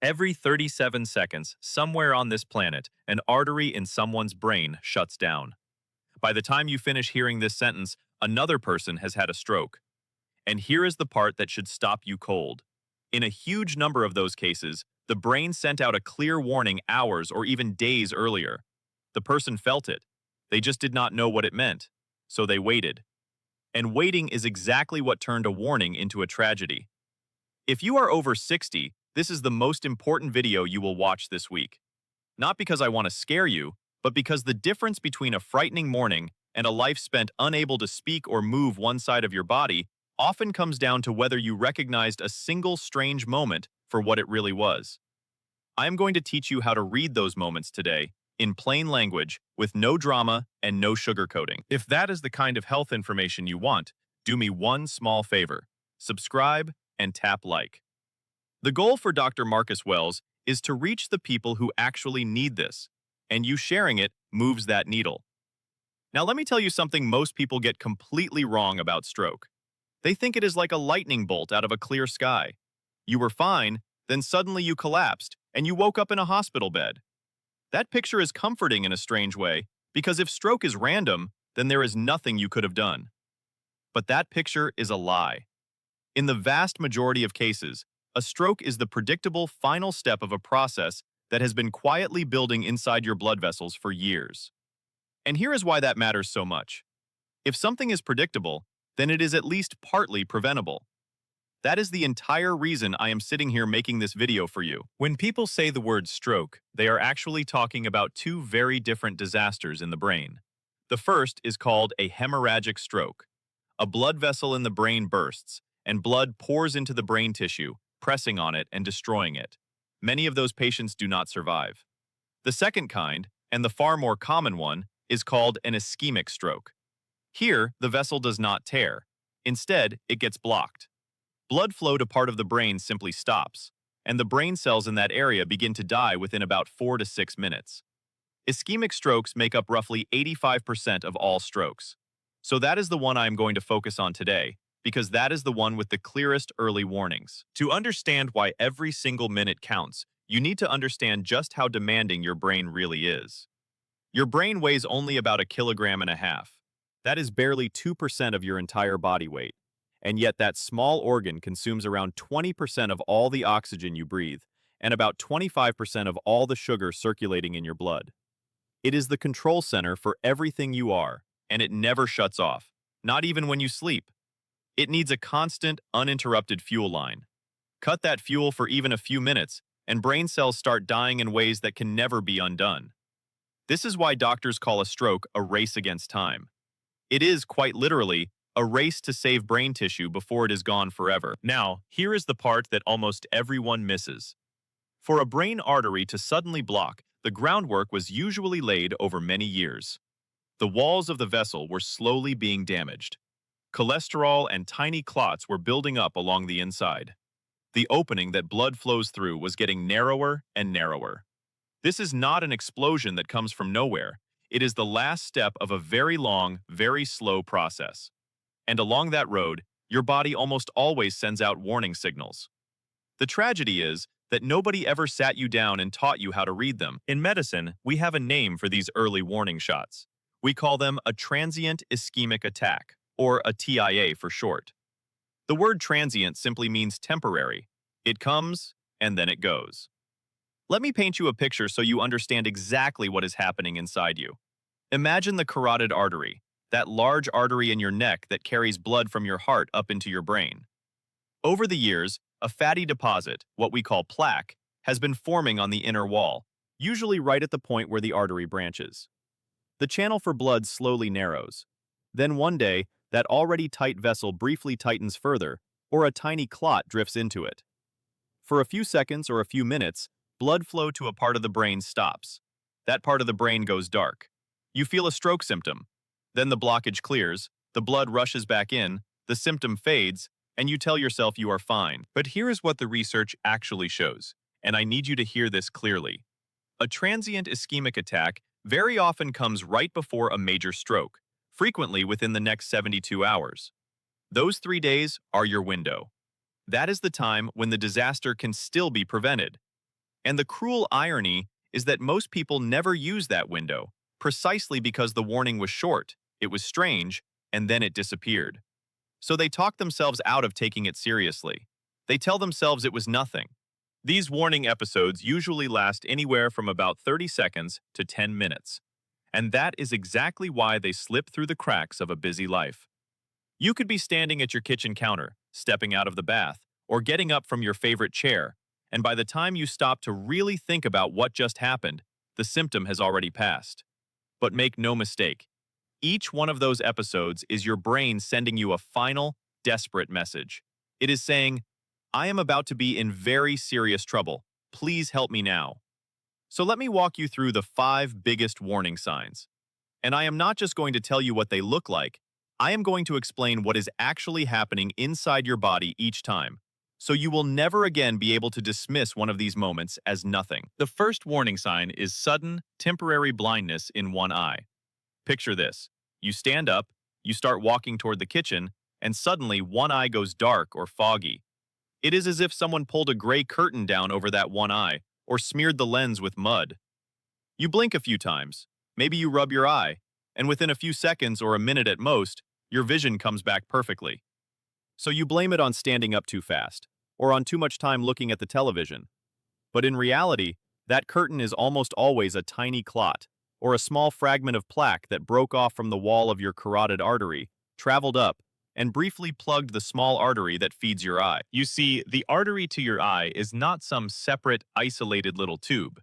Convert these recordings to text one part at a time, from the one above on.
Every 37 seconds, somewhere on this planet, an artery in someone's brain shuts down. By the time you finish hearing this sentence, another person has had a stroke. And here is the part that should stop you cold. In a huge number of those cases, the brain sent out a clear warning hours or even days earlier. The person felt it. They just did not know what it meant. So they waited. And waiting is exactly what turned a warning into a tragedy. If you are over 60, this is the most important video you will watch this week. Not because I want to scare you, but because the difference between a frightening morning and a life spent unable to speak or move one side of your body often comes down to whether you recognized a single strange moment for what it really was. I am going to teach you how to read those moments today, in plain language, with no drama and no sugarcoating. If that is the kind of health information you want, do me one small favor. Subscribe and tap like. The goal for Dr. Marcus Wells is to reach the people who actually need this, and you sharing it moves that needle. Now let me tell you something most people get completely wrong about stroke. They think it is like a lightning bolt out of a clear sky. You were fine, then suddenly you collapsed, and you woke up in a hospital bed. That picture is comforting in a strange way, because if stroke is random, then there is nothing you could have done. But that picture is a lie. In the vast majority of cases, a stroke is the predictable final step of a process that has been quietly building inside your blood vessels for years. And here is why that matters so much. If something is predictable, then it is at least partly preventable. That is the entire reason I am sitting here making this video for you. When people say the word stroke, they are actually talking about two very different disasters in the brain. The first is called a hemorrhagic stroke. A blood vessel in the brain bursts, and blood pours into the brain tissue, pressing on it and destroying it. Many of those patients do not survive. The second kind, and the far more common one, is called an ischemic stroke. Here, the vessel does not tear. Instead, it gets blocked. Blood flow to part of the brain simply stops, and the brain cells in that area begin to die within about 4 to 6 minutes. Ischemic strokes make up roughly 85% of all strokes. So that is the one I am going to focus on today, because that is the one with the clearest early warnings. To understand why every single minute counts, you need to understand just how demanding your brain really is. Your brain weighs only about 1.5 kilograms. That is barely 2% of your entire body weight. And yet that small organ consumes around 20% of all the oxygen you breathe, and about 25% of all the sugar circulating in your blood. It is the control center for everything you are, and it never shuts off, not even when you sleep. It needs a constant, uninterrupted fuel line. Cut that fuel for even a few minutes, and brain cells start dying in ways that can never be undone. This is why doctors call a stroke a race against time. It is, quite literally, a race to save brain tissue before it is gone forever. Now, here is the part that almost everyone misses. For a brain artery to suddenly block, the groundwork was usually laid over many years. The walls of the vessel were slowly being damaged. Cholesterol and tiny clots were building up along the inside. The opening that blood flows through was getting narrower and narrower. This is not an explosion that comes from nowhere. It is the last step of a very long, very slow process. And along that road, your body almost always sends out warning signals. The tragedy is that nobody ever sat you down and taught you how to read them. In medicine, we have a name for these early warning shots. We call them a transient ischemic attack, or a TIA for short. The word transient simply means temporary. It comes, and then it goes. Let me paint you a picture so you understand exactly what is happening inside you. Imagine the carotid artery, that large artery in your neck that carries blood from your heart up into your brain. Over the years, a fatty deposit, what we call plaque, has been forming on the inner wall, usually right at the point where the artery branches. The channel for blood slowly narrows. Then one day, that already tight vessel briefly tightens further, or a tiny clot drifts into it. For a few seconds or a few minutes, blood flow to a part of the brain stops. That part of the brain goes dark. You feel a stroke symptom. Then the blockage clears, the blood rushes back in, the symptom fades, and you tell yourself you are fine. But here is what the research actually shows, and I need you to hear this clearly. A transient ischemic attack very often comes right before a major stroke, frequently within the next 72 hours. Those 3 days are your window. That is the time when the disaster can still be prevented. And the cruel irony is that most people never use that window, precisely because the warning was short, it was strange, and then it disappeared. So they talk themselves out of taking it seriously. They tell themselves it was nothing. These warning episodes usually last anywhere from about 30 seconds to 10 minutes. And that is exactly why they slip through the cracks of a busy life. You could be standing at your kitchen counter, stepping out of the bath, or getting up from your favorite chair, and by the time you stop to really think about what just happened, the symptom has already passed. But make no mistake, each one of those episodes is your brain sending you a final, desperate message. It is saying, I am about to be in very serious trouble. Please help me now. So let me walk you through the 5 biggest warning signs. And I am not just going to tell you what they look like, I am going to explain what is actually happening inside your body each time, so you will never again be able to dismiss one of these moments as nothing. The first warning sign is sudden, temporary blindness in one eye. Picture this. You stand up, you start walking toward the kitchen, and suddenly one eye goes dark or foggy. It is as if someone pulled a gray curtain down over that one eye, or smeared the lens with mud. You blink a few times, maybe you rub your eye, and within a few seconds or a minute at most, your vision comes back perfectly. So you blame it on standing up too fast, or on too much time looking at the television. But in reality, that curtain is almost always a tiny clot, or a small fragment of plaque that broke off from the wall of your carotid artery, traveled up, and briefly plugged the small artery that feeds your eye. You see, the artery to your eye is not some separate, isolated little tube.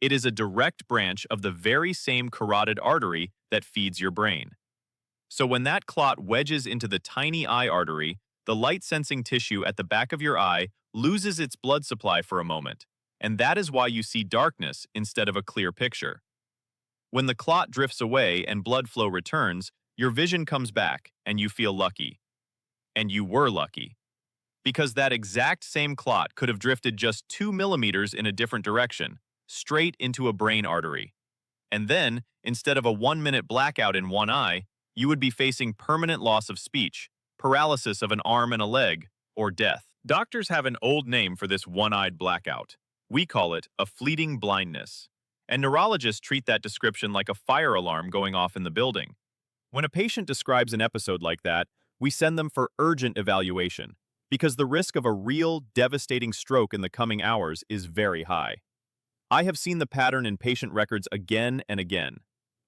It is a direct branch of the very same carotid artery that feeds your brain. So when that clot wedges into the tiny eye artery, the light-sensing tissue at the back of your eye loses its blood supply for a moment, and that is why you see darkness instead of a clear picture. When the clot drifts away and blood flow returns, your vision comes back and you feel lucky. And you were lucky. Because that exact same clot could have drifted just 2 millimeters in a different direction, straight into a brain artery. And then, instead of a 1-minute blackout in one eye, you would be facing permanent loss of speech, paralysis of an arm and a leg, or death. Doctors have an old name for this one-eyed blackout. We call it a fleeting blindness. And neurologists treat that description like a fire alarm going off in the building. When a patient describes an episode like that, we send them for urgent evaluation, because the risk of a real, devastating stroke in the coming hours is very high. I have seen the pattern in patient records again and again.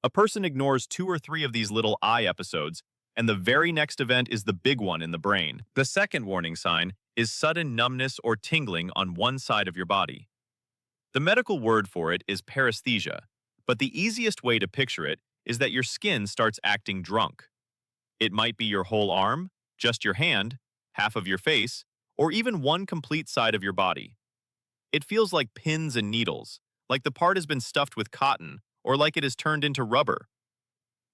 A person ignores 2 or 3 of these little eye episodes, and the very next event is the big one in the brain. The second warning sign is sudden numbness or tingling on one side of your body. The medical word for it is paresthesia, but the easiest way to picture it is that your skin starts acting drunk. It might be your whole arm, just your hand, half of your face, or even one complete side of your body. It feels like pins and needles, like the part has been stuffed with cotton, or like it is turned into rubber.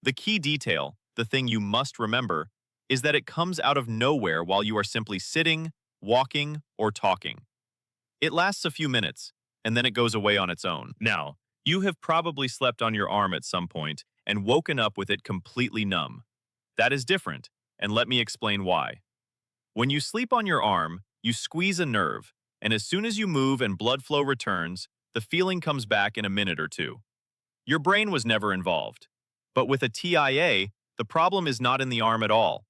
The key detail, the thing you must remember, is that it comes out of nowhere while you are simply sitting, walking, or talking. It lasts a few minutes, and then it goes away on its own. Now, you have probably slept on your arm at some point and woken up with it completely numb. That is different, and let me explain why. When you sleep on your arm, you squeeze a nerve, and as soon as you move and blood flow returns, the feeling comes back in a minute or two. Your brain was never involved. But with a TIA, the problem is not in the arm at all.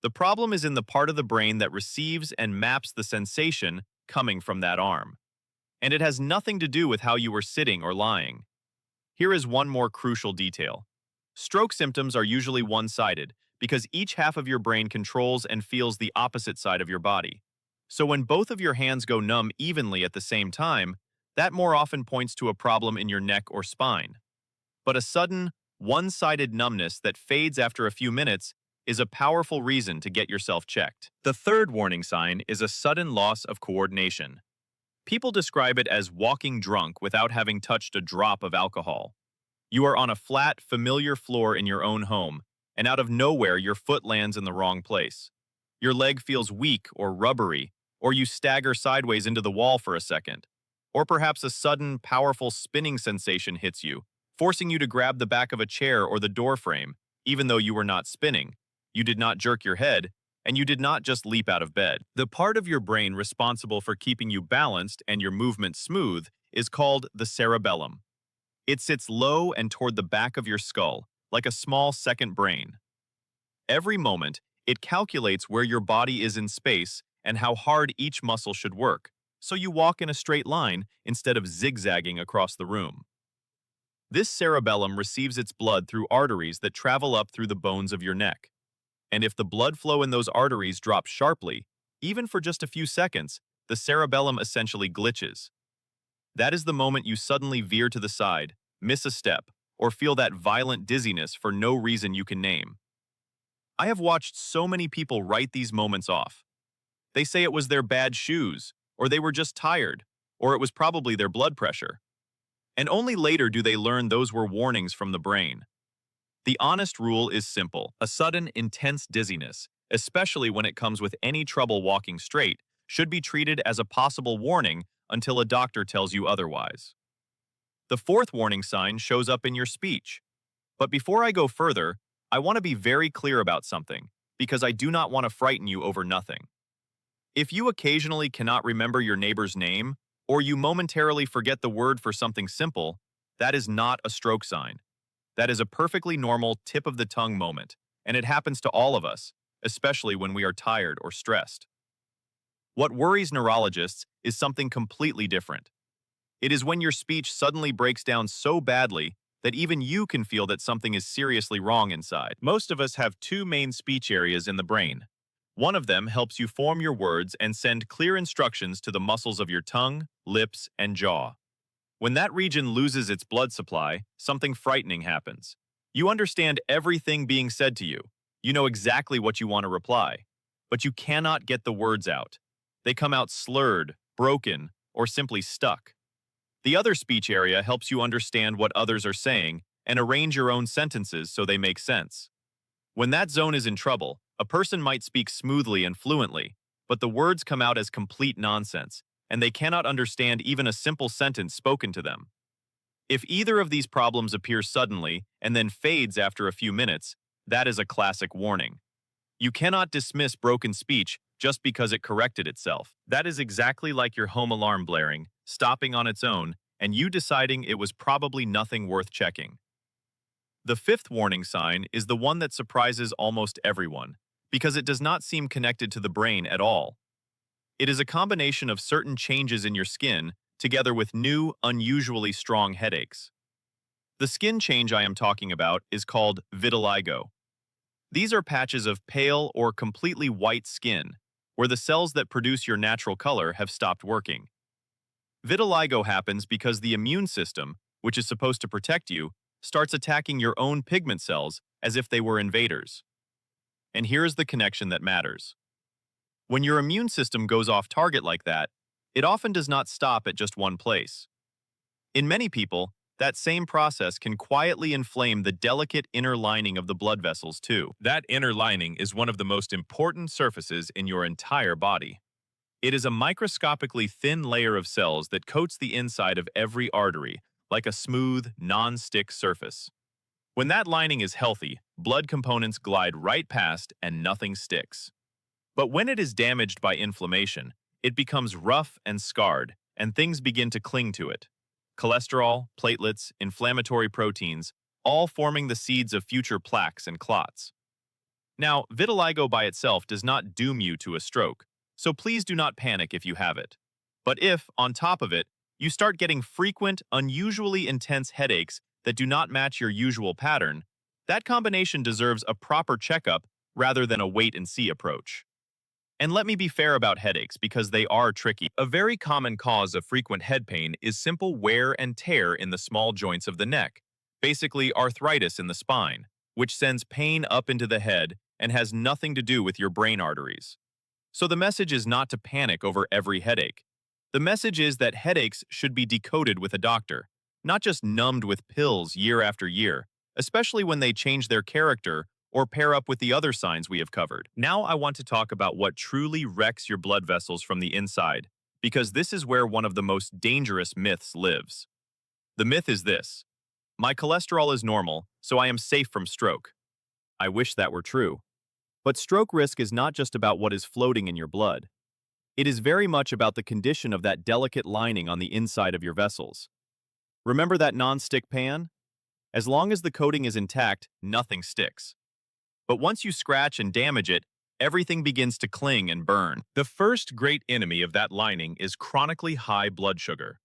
The problem is in the part of the brain that receives and maps the sensation coming from that arm. And it has nothing to do with how you were sitting or lying. Here is one more crucial detail. Stroke symptoms are usually one-sided because each half of your brain controls and feels the opposite side of your body. So when both of your hands go numb evenly at the same time, that more often points to a problem in your neck or spine. But a sudden, one-sided numbness that fades after a few minutes is a powerful reason to get yourself checked. The third warning sign is a sudden loss of coordination. People describe it as walking drunk without having touched a drop of alcohol. You are on a flat, familiar floor in your own home, and out of nowhere your foot lands in the wrong place. Your leg feels weak or rubbery, or you stagger sideways into the wall for a second. Or perhaps a sudden, powerful spinning sensation hits you, forcing you to grab the back of a chair or the door frame, even though you were not spinning. You did not jerk your head, and you did not just leap out of bed. The part of your brain responsible for keeping you balanced and your movement smooth is called the cerebellum. It sits low and toward the back of your skull, like a small second brain. Every moment, it calculates where your body is in space and how hard each muscle should work, so you walk in a straight line instead of zigzagging across the room. This cerebellum receives its blood through arteries that travel up through the bones of your neck. And if the blood flow in those arteries drops sharply, even for just a few seconds, the cerebellum essentially glitches. That is the moment you suddenly veer to the side, miss a step, or feel that violent dizziness for no reason you can name. I have watched so many people write these moments off. They say it was their bad shoes, or they were just tired, or it was probably their blood pressure. And only later do they learn those were warnings from the brain. The honest rule is simple. A sudden, intense dizziness, especially when it comes with any trouble walking straight, should be treated as a possible warning until a doctor tells you otherwise. The fourth warning sign shows up in your speech. But before I go further, I want to be very clear about something, because I do not want to frighten you over nothing. If you occasionally cannot remember your neighbor's name, or you momentarily forget the word for something simple, that is not a stroke sign. That is a perfectly normal tip-of-the-tongue moment, and it happens to all of us, especially when we are tired or stressed. What worries neurologists is something completely different. It is when your speech suddenly breaks down so badly that even you can feel that something is seriously wrong inside. Most of us have two main speech areas in the brain. One of them helps you form your words and send clear instructions to the muscles of your tongue, lips, and jaw. When that region loses its blood supply, something frightening happens. You understand everything being said to you. You know exactly what you want to reply. But you cannot get the words out. They come out slurred, broken, or simply stuck. The other speech area helps you understand what others are saying and arrange your own sentences so they make sense. When that zone is in trouble, a person might speak smoothly and fluently, but the words come out as complete nonsense, and they cannot understand even a simple sentence spoken to them. If either of these problems appears suddenly and then fades after a few minutes, that is a classic warning. You cannot dismiss broken speech just because it corrected itself. That is exactly like your home alarm blaring, stopping on its own, and you deciding it was probably nothing worth checking. The fifth warning sign is the one that surprises almost everyone, because it does not seem connected to the brain at all. It is a combination of certain changes in your skin together with new, unusually strong headaches. The skin change I am talking about is called vitiligo. These are patches of pale or completely white skin, where the cells that produce your natural color have stopped working. Vitiligo happens because the immune system, which is supposed to protect you, starts attacking your own pigment cells as if they were invaders. And here is the connection that matters. When your immune system goes off target like that, it often does not stop at just one place. In many people, that same process can quietly inflame the delicate inner lining of the blood vessels too. That inner lining is one of the most important surfaces in your entire body. It is a microscopically thin layer of cells that coats the inside of every artery, like a smooth, non-stick surface. When that lining is healthy, blood components glide right past and nothing sticks. But when it is damaged by inflammation, it becomes rough and scarred, and things begin to cling to it. Cholesterol, platelets, inflammatory proteins, all forming the seeds of future plaques and clots. Now, vitiligo by itself does not doom you to a stroke, so please do not panic if you have it. But if, on top of it, you start getting frequent, unusually intense headaches that do not match your usual pattern, that combination deserves a proper checkup rather than a wait-and-see approach. And let me be fair about headaches because they are tricky. A very common cause of frequent head pain is simple wear and tear in the small joints of the neck, basically arthritis in the spine, which sends pain up into the head and has nothing to do with your brain arteries. So the message is not to panic over every headache. The message is that headaches should be decoded with a doctor, not just numbed with pills year after year, especially when they change their character or pair up with the other signs we have covered. Now I want to talk about what truly wrecks your blood vessels from the inside, because this is where one of the most dangerous myths lives. The myth is this: my cholesterol is normal, so I am safe from stroke. I wish that were true. But stroke risk is not just about what is floating in your blood. It is very much about the condition of that delicate lining on the inside of your vessels. Remember that non-stick pan? As long as the coating is intact, nothing sticks. But once you scratch and damage it, everything begins to cling and burn. The first great enemy of that lining is chronically high blood sugar.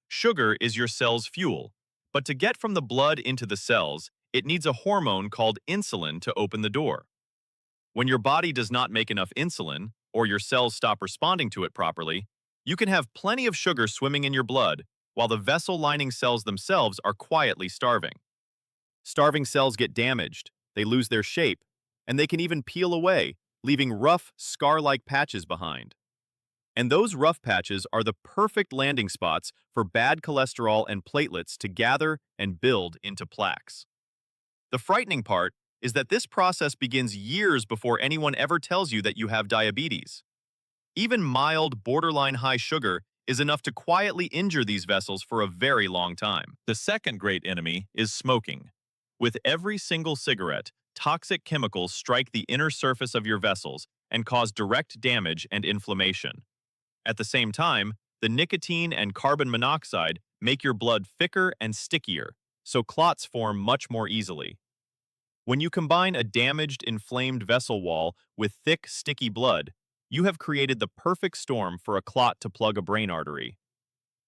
Sugar is your cell's fuel, but to get from the blood into the cells, it needs a hormone called insulin to open the door. When your body does not make enough insulin, or your cells stop responding to it properly, you can have plenty of sugar swimming in your blood, while the vessel lining cells themselves are quietly starving. Starving cells get damaged, they lose their shape, and they can even peel away, leaving rough, scar-like patches behind. And those rough patches are the perfect landing spots for bad cholesterol and platelets to gather and build into plaques. The frightening part is that this process begins years before anyone ever tells you that you have diabetes. Even mild, borderline high sugar is enough to quietly injure these vessels for a very long time. The second great enemy is smoking. With every single cigarette, toxic chemicals strike the inner surface of your vessels and cause direct damage and inflammation. At the same time, the nicotine and carbon monoxide make your blood thicker and stickier, so clots form much more easily. When you combine a damaged, inflamed vessel wall with thick, sticky blood, you have created the perfect storm for a clot to plug a brain artery.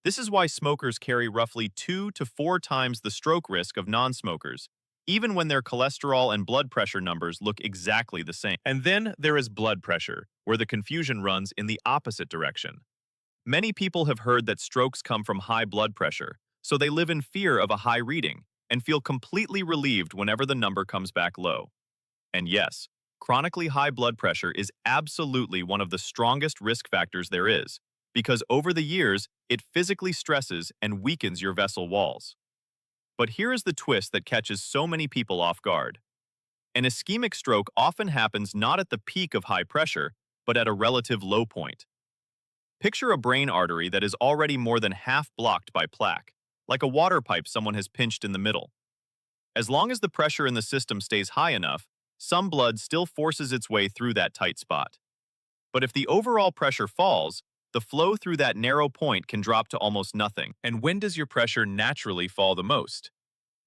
This is why smokers carry roughly 2 to 4 times the stroke risk of non-smokers, even when their cholesterol and blood pressure numbers look exactly the same. And then there is blood pressure, where the confusion runs in the opposite direction. Many people have heard that strokes come from high blood pressure, so they live in fear of a high reading and feel completely relieved whenever the number comes back low. And yes, chronically high blood pressure is absolutely one of the strongest risk factors there is, because over the years, it physically stresses and weakens your vessel walls. But here is the twist that catches so many people off guard. An ischemic stroke often happens not at the peak of high pressure, but at a relative low point. Picture a brain artery that is already more than half blocked by plaque, like a water pipe someone has pinched in the middle. As long as the pressure in the system stays high enough, some blood still forces its way through that tight spot. But if the overall pressure falls, the flow through that narrow point can drop to almost nothing. And when does your pressure naturally fall the most?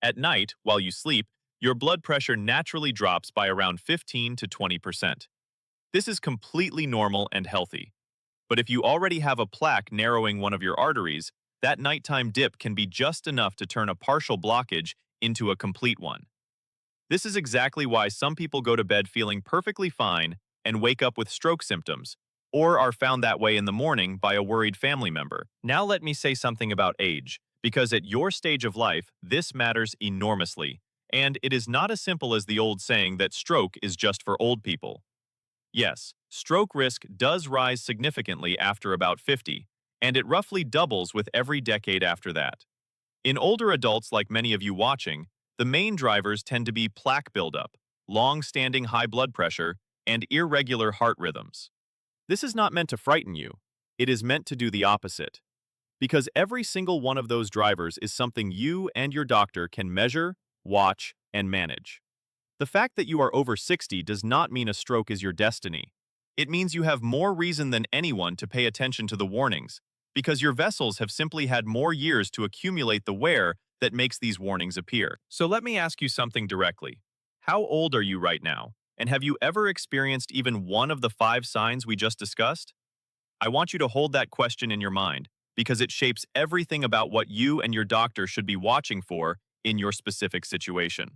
At night, while you sleep, your blood pressure naturally drops by around 15 to 20%. This is completely normal and healthy. But if you already have a plaque narrowing one of your arteries, that nighttime dip can be just enough to turn a partial blockage into a complete one. This is exactly why some people go to bed feeling perfectly fine and wake up with stroke symptoms, or are found that way in the morning by a worried family member. Now let me say something about age, because at your stage of life, this matters enormously, and it is not as simple as the old saying that stroke is just for old people. Yes, stroke risk does rise significantly after about 50, and it roughly doubles with every decade after that. In older adults like many of you watching, the main drivers tend to be plaque buildup, long-standing high blood pressure, and irregular heart rhythms. This is not meant to frighten you. It is meant to do the opposite. Because every single one of those drivers is something you and your doctor can measure, watch, and manage. The fact that you are over 60 does not mean a stroke is your destiny. It means you have more reason than anyone to pay attention to the warnings, because your vessels have simply had more years to accumulate the wear that makes these warnings appear. So let me ask you something directly. How old are you right now? And have you ever experienced even one of the 5 signs we just discussed? I want you to hold that question in your mind, because it shapes everything about what you and your doctor should be watching for in your specific situation.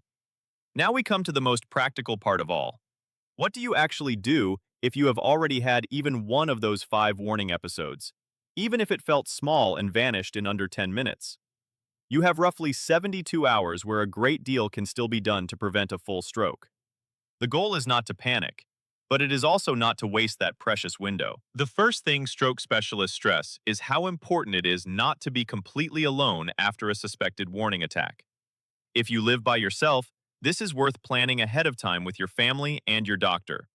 Now we come to the most practical part of all. What do you actually do if you have already had even one of those 5 warning episodes, even if it felt small and vanished in under 10 minutes? You have roughly 72 hours where a great deal can still be done to prevent a full stroke. The goal is not to panic, but it is also not to waste that precious window. The first thing stroke specialists stress is how important it is not to be completely alone after a suspected warning attack. If you live by yourself, this is worth planning ahead of time with your family and your doctor.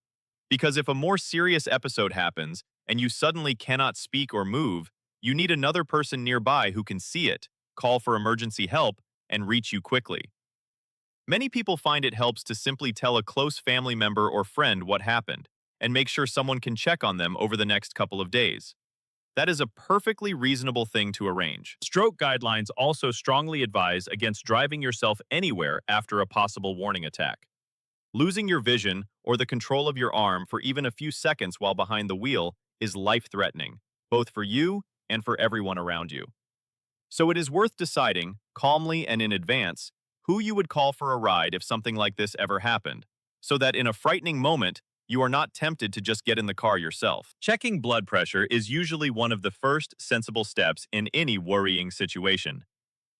Because if a more serious episode happens and you suddenly cannot speak or move, you need another person nearby who can see it, call for emergency help, and reach you quickly. Many people find it helps to simply tell a close family member or friend what happened, and make sure someone can check on them over the next couple of days. That is a perfectly reasonable thing to arrange. Stroke guidelines also strongly advise against driving yourself anywhere after a possible warning attack. Losing your vision or the control of your arm for even a few seconds while behind the wheel is life-threatening, both for you and for everyone around you. So it is worth deciding, calmly and in advance, who you would call for a ride if something like this ever happened, so that in a frightening moment, you are not tempted to just get in the car yourself. Checking blood pressure is usually one of the first sensible steps in any worrying situation.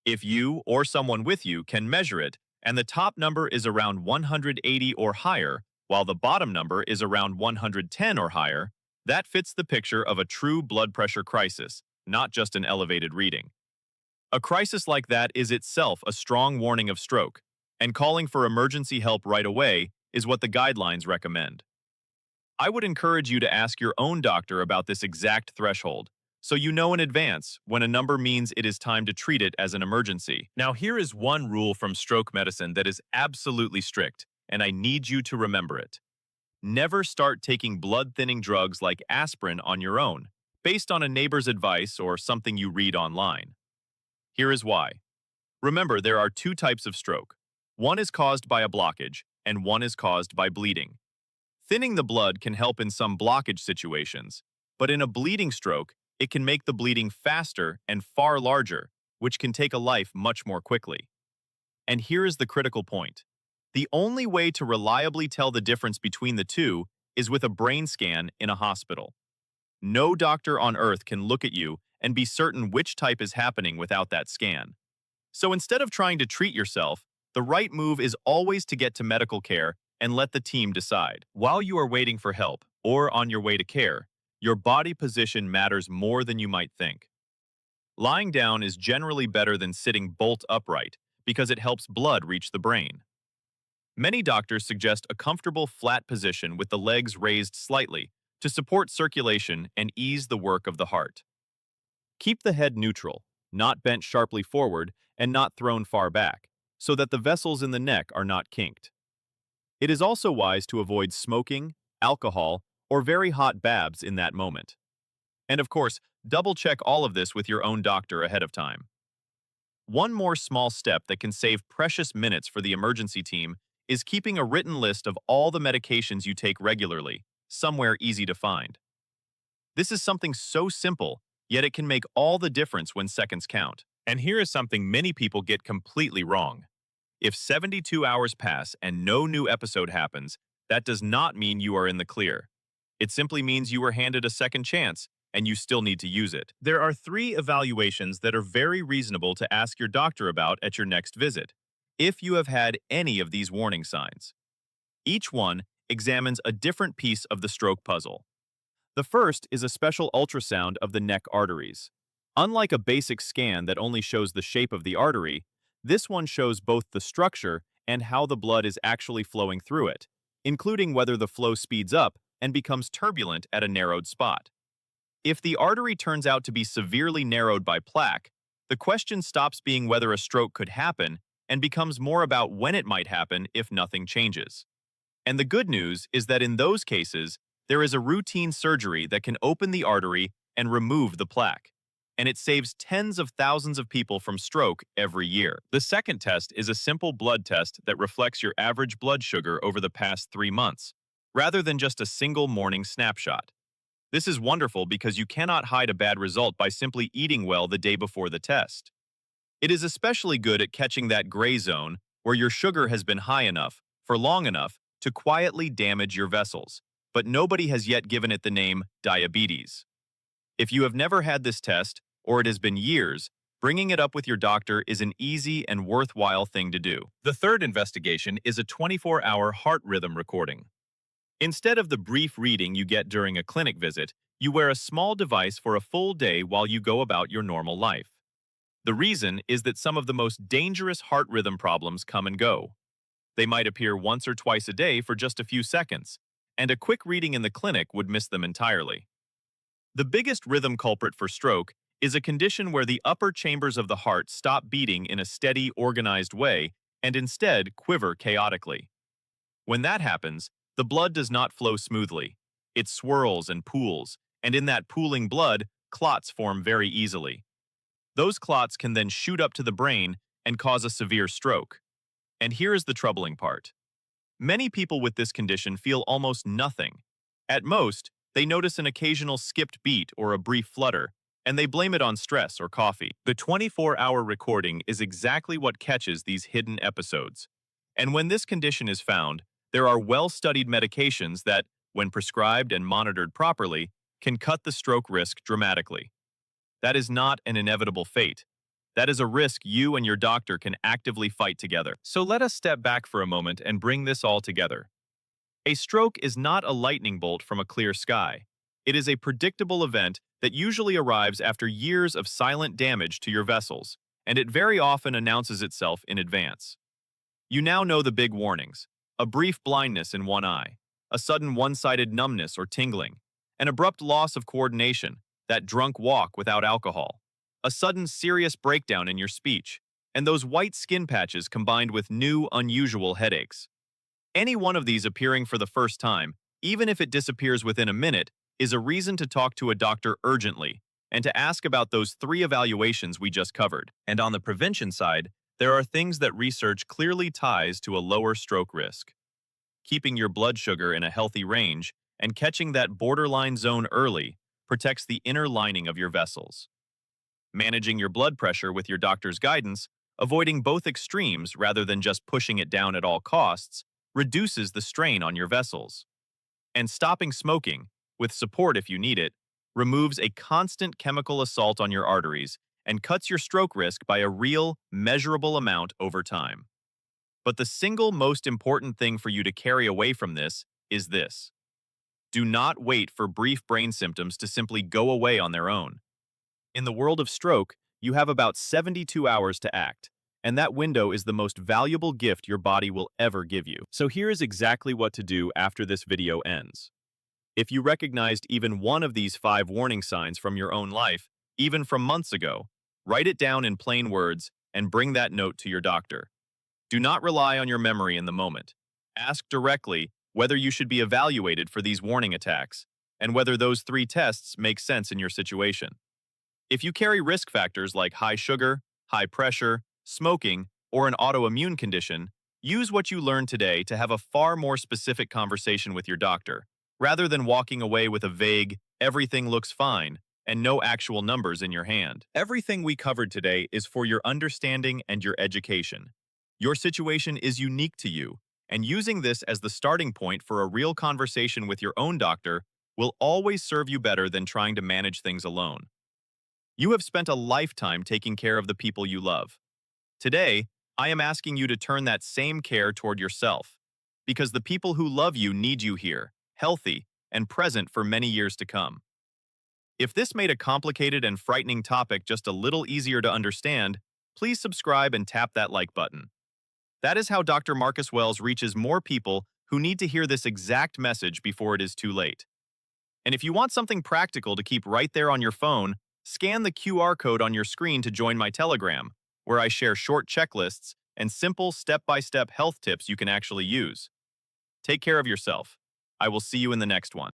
If you or someone with you can measure it, and the top number is around 180 or higher, while the bottom number is around 110 or higher, that fits the picture of a true blood pressure crisis, not just an elevated reading. A crisis like that is itself a strong warning of stroke, and calling for emergency help right away is what the guidelines recommend. I would encourage you to ask your own doctor about this exact threshold, so you know in advance when a number means it is time to treat it as an emergency. Now, here is one rule from stroke medicine that is absolutely strict, and I need you to remember it. Never start taking blood-thinning drugs like aspirin on your own, based on a neighbor's advice or something you read online. Here is why. Remember, there are two types of stroke. One is caused by a blockage, and one is caused by bleeding. Thinning the blood can help in some blockage situations, but in a bleeding stroke, it can make the bleeding faster and far larger, which can take a life much more quickly. And here is the critical point. The only way to reliably tell the difference between the two is with a brain scan in a hospital. No doctor on earth can look at you and be certain which type is happening without that scan. So instead of trying to treat yourself, the right move is always to get to medical care and let the team decide. While you are waiting for help or on your way to care, your body position matters more than you might think. Lying down is generally better than sitting bolt upright because it helps blood reach the brain. Many doctors suggest a comfortable flat position with the legs raised slightly to support circulation and ease the work of the heart. Keep the head neutral, not bent sharply forward and not thrown far back, so that the vessels in the neck are not kinked. It is also wise to avoid smoking, alcohol, or very hot babs in that moment. And of course, double-check all of this with your own doctor ahead of time. One more small step that can save precious minutes for the emergency team is keeping a written list of all the medications you take regularly, somewhere easy to find. This is something so simple, yet it can make all the difference when seconds count. And here is something many people get completely wrong. If 72 hours pass and no new episode happens, that does not mean you are in the clear. It simply means you were handed a second chance, and you still need to use it. There are 3 evaluations that are very reasonable to ask your doctor about at your next visit, if you have had any of these warning signs. Each one examines a different piece of the stroke puzzle. The first is a special ultrasound of the neck arteries. Unlike a basic scan that only shows the shape of the artery, this one shows both the structure and how the blood is actually flowing through it, including whether the flow speeds up and becomes turbulent at a narrowed spot. If the artery turns out to be severely narrowed by plaque, the question stops being whether a stroke could happen and becomes more about when it might happen if nothing changes. And the good news is that in those cases, there is a routine surgery that can open the artery and remove the plaque, and it saves tens of thousands of people from stroke every year. The second test is a simple blood test that reflects your average blood sugar over the past 3 months, rather than just a single morning snapshot. This is wonderful because you cannot hide a bad result by simply eating well the day before the test. It is especially good at catching that gray zone where your sugar has been high enough, for long enough, to quietly damage your vessels, but nobody has yet given it the name diabetes. If you have never had this test, or it has been years, bringing it up with your doctor is an easy and worthwhile thing to do. The third investigation is a 24-hour heart rhythm recording. Instead of the brief reading you get during a clinic visit, you wear a small device for a full day while you go about your normal life. The reason is that some of the most dangerous heart rhythm problems come and go. They might appear once or twice a day for just a few seconds, and a quick reading in the clinic would miss them entirely. The biggest rhythm culprit for stroke is a condition where the upper chambers of the heart stop beating in a steady, organized way and instead quiver chaotically. When that happens, the blood does not flow smoothly, It swirls and pools, and in that pooling blood, clots form very easily. Those clots can then shoot up to the brain and cause a severe stroke. And here is the troubling part. Many people with this condition feel almost nothing. At most, they notice an occasional skipped beat or a brief flutter, and they blame it on stress or coffee. The 24-hour recording is exactly what catches these hidden episodes. And when this condition is found, there are well-studied medications that, when prescribed and monitored properly, can cut the stroke risk dramatically. That is not an inevitable fate. That is a risk you and your doctor can actively fight together. So let us step back for a moment and bring this all together. A stroke is not a lightning bolt from a clear sky. It is a predictable event that usually arrives after years of silent damage to your vessels, and it very often announces itself in advance. You now know the big warnings: a brief blindness in one eye, a sudden one-sided numbness or tingling, an abrupt loss of coordination, that drunk walk without alcohol, a sudden serious breakdown in your speech, and those white skin patches combined with new, unusual headaches. Any one of these appearing for the first time, even if it disappears within a minute, is a reason to talk to a doctor urgently and to ask about those 3 evaluations we just covered. And on the prevention side, there are things that research clearly ties to a lower stroke risk. Keeping your blood sugar in a healthy range and catching that borderline zone early protects the inner lining of your vessels. Managing your blood pressure with your doctor's guidance, avoiding both extremes rather than just pushing it down at all costs, reduces the strain on your vessels. And stopping smoking, with support if you need it, removes a constant chemical assault on your arteries and cuts your stroke risk by a real, measurable amount over time. But the single most important thing for you to carry away from this is this: do not wait for brief brain symptoms to simply go away on their own. In the world of stroke, you have about 72 hours to act, and that window is the most valuable gift your body will ever give you. So here is exactly what to do after this video ends. If you recognized even one of these 5 warning signs from your own life, even from months ago, write it down in plain words and bring that note to your doctor. Do not rely on your memory in the moment. Ask directly whether you should be evaluated for these warning attacks and whether those 3 tests make sense in your situation. If you carry risk factors like high sugar, high pressure, smoking, or an autoimmune condition, use what you learned today to have a far more specific conversation with your doctor, rather than walking away with a vague, "everything looks fine," and no actual numbers in your hand. Everything we covered today is for your understanding and your education. Your situation is unique to you, and using this as the starting point for a real conversation with your own doctor will always serve you better than trying to manage things alone. You have spent a lifetime taking care of the people you love. Today, I am asking you to turn that same care toward yourself, because the people who love you need you here, healthy, and present for many years to come. If this made a complicated and frightening topic just a little easier to understand, please subscribe and tap that like button. That is how Dr. Marcus Wells reaches more people who need to hear this exact message before it is too late. And if you want something practical to keep right there on your phone, scan the QR code on your screen to join my Telegram, where I share short checklists and simple step-by-step health tips you can actually use. Take care of yourself. I will see you in the next one.